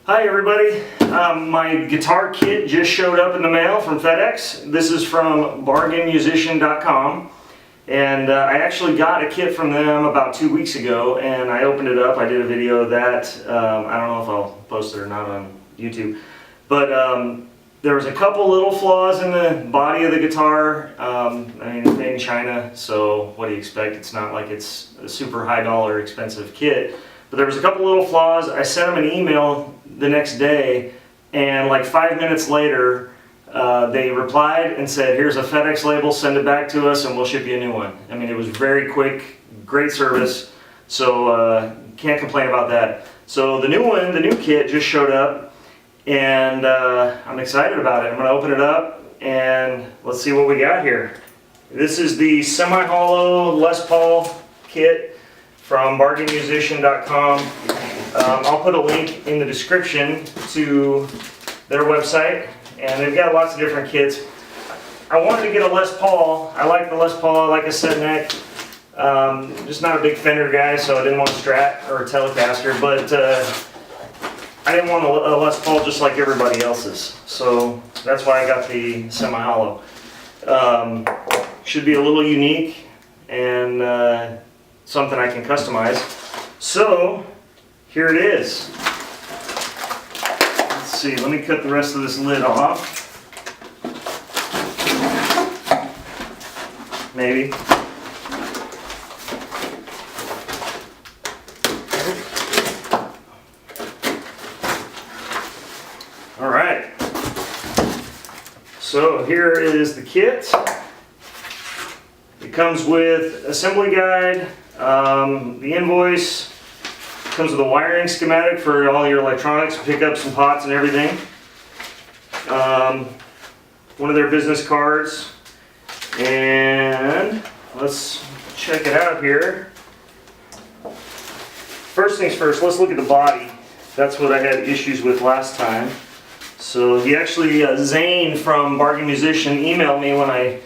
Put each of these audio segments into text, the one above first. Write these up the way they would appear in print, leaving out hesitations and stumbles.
Hi everybody, my guitar kit just showed up in the mail from FedEx. This is from bargainmusician.com, and I actually got a kit from them about 2 weeks ago, and I opened it up. I did a video of that. I don't know if I'll post it or not on YouTube, but there was a couple little flaws in the body of the guitar. I mean, it's made in China, so what do you expect? It's not like it's a super high dollar expensive kit. But there was a couple little flaws. I sent them an email the next day, and like 5 minutes later, they replied and said, here's a FedEx label, send it back to us and we'll ship you a new one. I mean, it was very quick, great service, so can't complain about that. So the new kit just showed up, and I'm excited about it. I'm going to open it up and let's see what we got here. This is the semi-hollow Les Paul kit from bargainmusician.com. I'll put a link in the description to their website, and they've got lots of different kits. I wanted to get a Les Paul. I like the Les Paul, I like a set neck. Just not a big Fender guy, so I didn't want a Strat or a Telecaster, but I didn't want a Les Paul just like everybody else's. So that's why I got the semi-hollow. Should be a little unique and something I can customize. So here it is. Let's see, let me cut the rest of this lid off. Maybe. All right. So here is the kit. It comes with assembly guide, the invoice, comes with a wiring schematic for all your electronics, pickups and pots and everything. One of their business cards, and let's check it out here. First things first, let's look at the body. That's what I had issues with last time. So he actually, Zane from Bargain Musician emailed me when I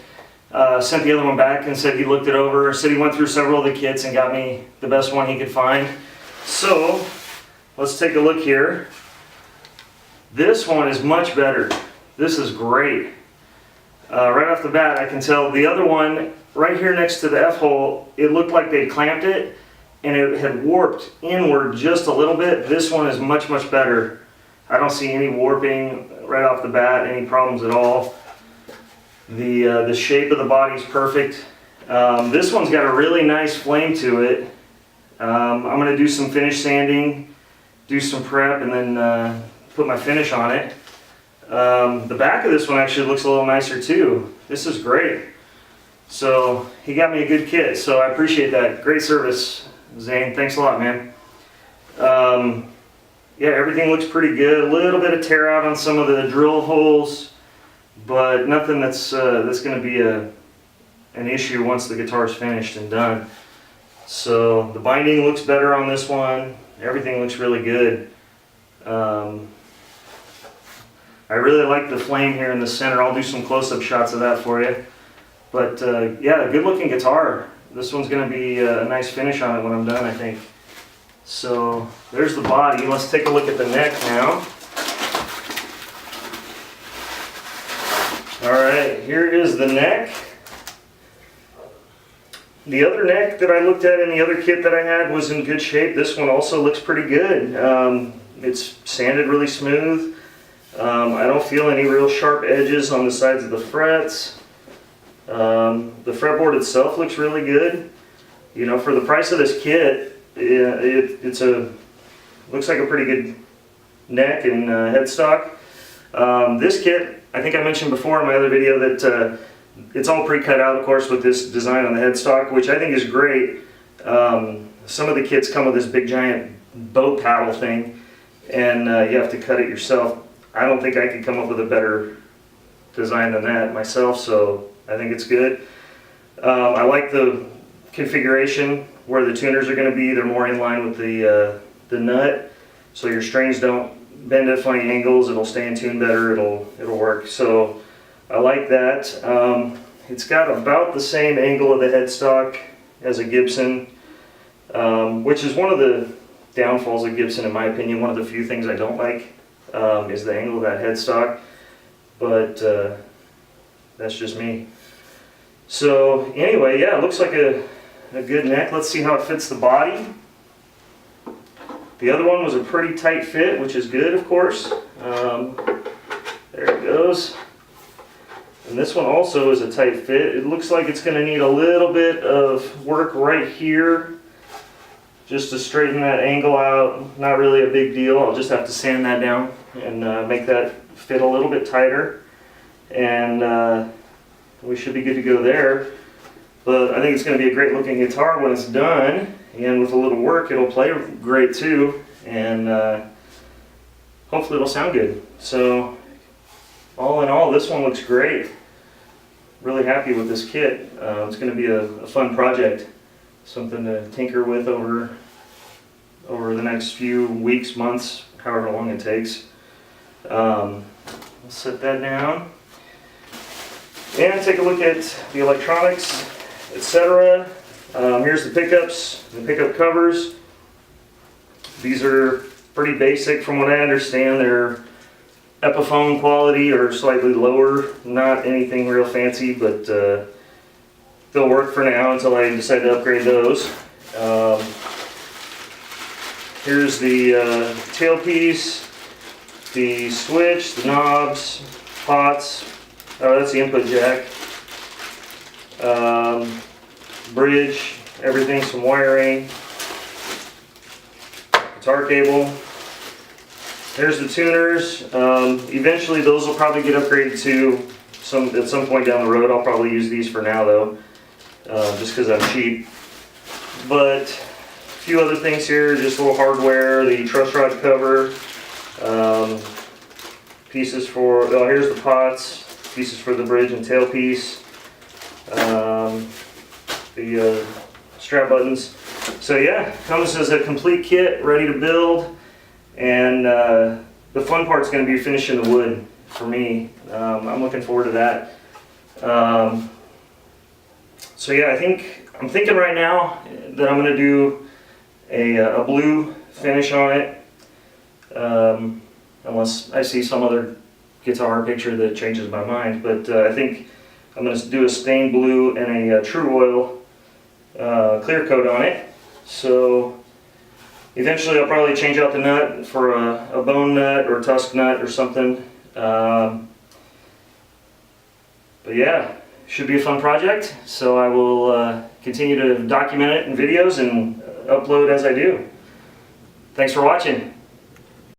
sent the other one back and said he looked it over, said he went through several of the kits and got me the best one he could find. So let's take a look here. This one is much better. This is great. Right off the bat I can tell the other one right here next to the F-hole, it looked like they clamped it and it had warped inward just a little bit. This one is much better. I don't see any warping right off the bat, any problems at all. The shape of the body is perfect. This one's got a really nice flame to it. I'm going to do some finish sanding, do some prep, and then put my finish on it. The back of this one actually looks a little nicer too. This is great. So he got me a good kit, so I appreciate that. Great service, Zane. Thanks a lot, man. Yeah, everything looks pretty good. A little bit of tear out on some of the drill holes, but nothing that's going to be an issue once the guitar is finished and done. So the binding looks better on this one. Everything looks really good. I really like the flame here in the center. I'll do some close-up shots of that for you. But yeah, good looking guitar. This one's going to be a nice finish on it when I'm done, I think. So there's the body. Let's take a look at the neck now. Alright, here is the neck. The other neck that I looked at in the other kit that I had was in good shape. This one also looks pretty good. It's sanded really smooth. I don't feel any real sharp edges on the sides of the frets. The fretboard itself looks really good. You know, for the price of this kit, it's looks like a pretty good neck and headstock. This kit, I think I mentioned before in my other video that it's all pre-cut out, of course, with this design on the headstock, which I think is great. Some of the kits come with this big giant boat paddle thing, and you have to cut it yourself. I don't think I could come up with a better design than that myself, so I think it's good. I like the configuration where the tuners are going to be. They're more in line with the nut, so your strings don't bend at funny angles. It'll stay in tune better. It'll work. So I like that. It's got about the same angle of the headstock as a Gibson, which is one of the downfalls of Gibson, in my opinion. One of the few things I don't like is the angle of that headstock, but that's just me. So anyway, yeah, it looks like a good neck. Let's see how it fits the body. The other one was a pretty tight fit, which is good, of course. There it goes. And this one also is a tight fit. It looks like it's going to need a little bit of work right here just to straighten that angle out. Not really a big deal. I'll just have to sand that down and make that fit a little bit tighter. And we should be good to go there. But I think it's going to be a great looking guitar when it's done. And with a little work, it'll play great too. And hopefully it'll sound good. So all in all, this one looks great. Really happy with this kit. It's going to be a fun project. Something to tinker with over the next few weeks, months, however long it takes. I'll set that down. And take a look at the electronics, etc. Here's the pickups, the pickup covers. These are pretty basic from what I understand. They're Epiphone quality or slightly lower. Not anything real fancy, but they'll work for now until I decide to upgrade those. Here's the tailpiece, the switch, the knobs, pots. Oh, that's the input jack. Bridge, everything, some wiring. Guitar cable. There's the tuners. Eventually those will probably get upgraded to at some point down the road. I'll probably use these for now though, just because I'm cheap. But a few other things here, just a little hardware, the truss rod cover, pieces for, oh, here's the pots, pieces for the bridge and tailpiece, the strap buttons. So yeah, comes as a complete kit, ready to build. And the fun part's going to be finishing the wood for me. I'm looking forward to that. So yeah, I'm thinking right now that I'm going to do a blue finish on it, unless I see some other guitar picture that changes my mind. But I think I'm going to do a stained blue and a true oil clear coat on it. So eventually I'll probably change out the nut for a bone nut or tusk nut or something. But yeah, should be a fun project. So I will continue to document it in videos and upload as I do. Thanks for watching.